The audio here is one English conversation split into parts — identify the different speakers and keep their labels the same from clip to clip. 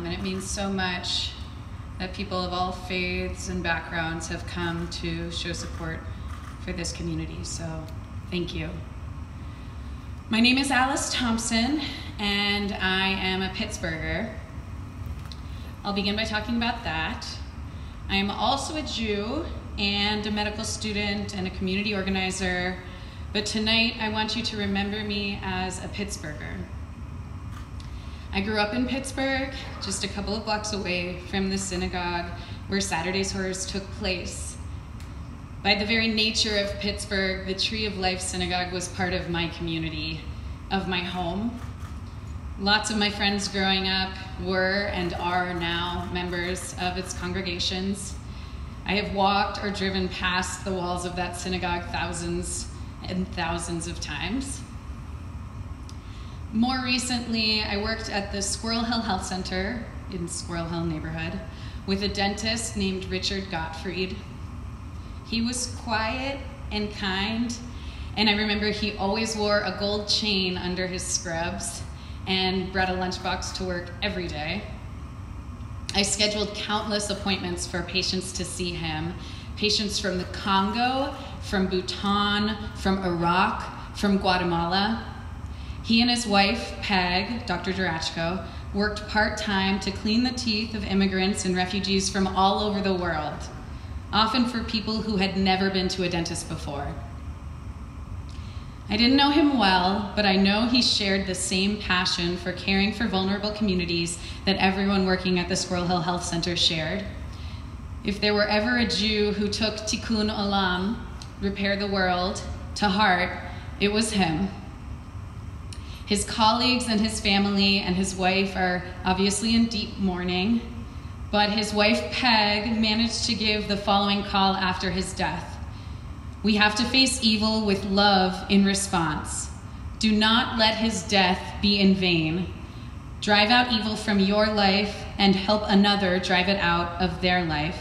Speaker 1: and it means so much that people of all faiths and backgrounds have come to show support for this community, so thank you. My name is Alice Thompson, and I am a Pittsburgher. I'll begin by talking about that. I am also a Jew and a medical student and a community organizer, but tonight I want you to remember me as a Pittsburgher. I grew up in Pittsburgh, just a couple of blocks away from the synagogue where Saturday's Horrors took place. By the very nature of Pittsburgh, the Tree of Life Synagogue was part of my community, of my home. Lots of my friends growing up were and are now members of its congregations. I have walked or driven past the walls of that synagogue thousands and thousands of times. More recently, I worked at the Squirrel Hill Health Center in Squirrel Hill neighborhood with a dentist named Richard Gottfried. He was quiet and kind, and I remember he always wore a gold chain under his scrubs and brought a lunchbox to work every day. I scheduled countless appointments for patients to see him, patients from the Congo, from Bhutan, from Iraq, from Guatemala. He and his wife, Peg, Dr. Durachko, worked part-time to clean the teeth of immigrants and refugees from all over the world, often for people who had never been to a dentist before. I didn't know him well, but I know he shared the same passion for caring for vulnerable communities that everyone working at the Squirrel Hill Health Center shared. If there were ever a Jew who took Tikkun Olam, repair the world, to heart, it was him. His colleagues and his family and his wife are obviously in deep mourning, but his wife, Peg, managed to give the following call after his death. We have to face evil with love in response. Do not let his death be in vain. Drive out evil from your life and help another drive it out of their life.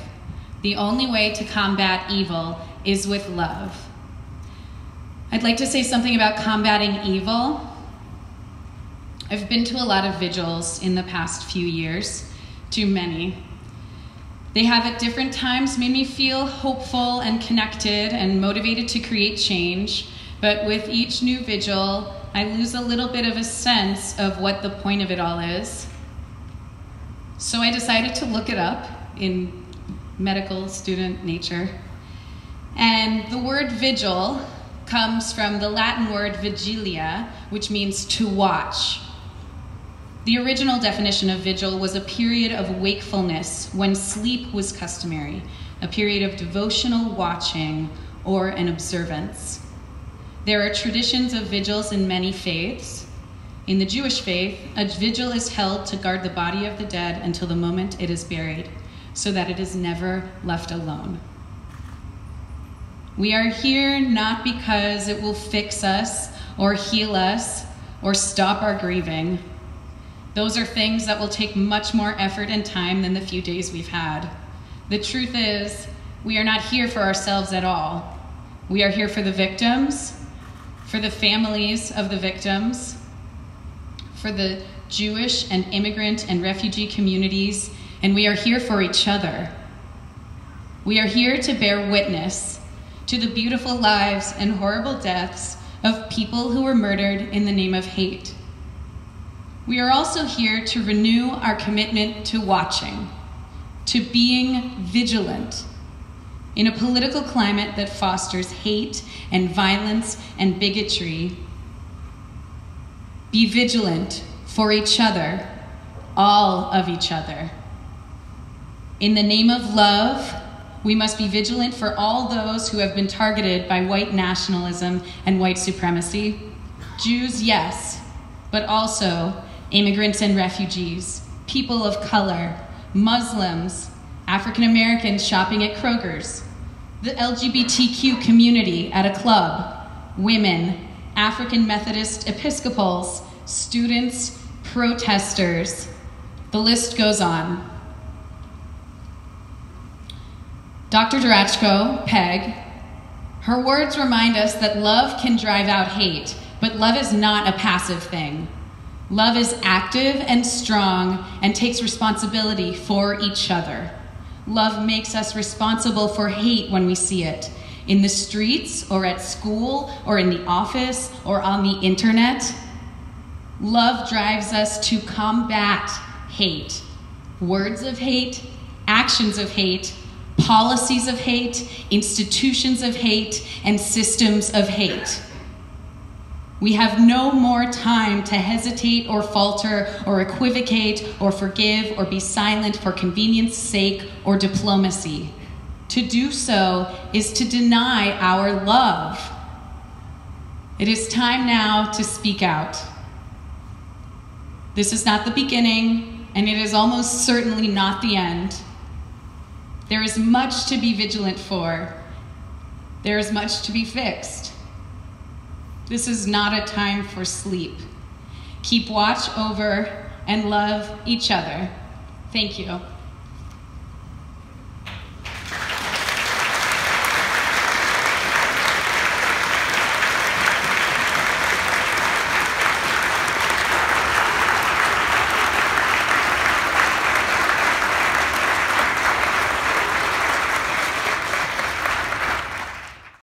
Speaker 1: The only way to combat evil is with love. I'd like to say something about combating evil. I've been to a lot of vigils in the past few years, too many. They have at different times made me feel hopeful and connected and motivated to create change, but with each new vigil, I lose a little bit of a sense of what the point of it all is. So I decided to look it up in medical student nature. And the word vigil comes from the Latin word vigilia, which means to watch. The original definition of vigil was a period of wakefulness when sleep was customary, a period of devotional watching or an observance. There are traditions of vigils in many faiths. In the Jewish faith, a vigil is held to guard the body of the dead until the moment it is buried, so that it is never left alone. We are here not because it will fix us or heal us or stop our grieving. Those are things that will take much more effort and time than the few days we've had. The truth is, we are not here for ourselves at all. We are here for the victims, for the families of the victims, for the Jewish and immigrant and refugee communities, and we are here for each other. We are here to bear witness to the beautiful lives and horrible deaths of people who were murdered in the name of hate. We are also here to renew our commitment to watching, to being vigilant in a political climate that fosters hate and violence and bigotry. Be vigilant for each other, all of each other. In the name of love, we must be vigilant for all those who have been targeted by white nationalism and white supremacy. Jews, yes, but also immigrants and refugees, people of color, Muslims, African Americans shopping at Kroger's, the LGBTQ community at a club, women, African Methodist Episcopals, students, protesters. The list goes on. Dr. Durachko, Peg, her words remind us that love can drive out hate, but love is not a passive thing. Love is active and strong and takes responsibility for each other. Love makes us responsible for hate when we see it, in the streets or at school or in the office or on the internet. Love drives us to combat hate, words of hate, actions of hate, policies of hate, institutions of hate, and systems of hate. We have no more time to hesitate or falter or equivocate or forgive or be silent for convenience sake or diplomacy. To do so is to deny our love. It is time now to speak out. This is not the beginning, and it is almost certainly not the end. There is much to be vigilant for. There is much to be fixed. This is not a time for sleep. Keep watch over and love each other. Thank you.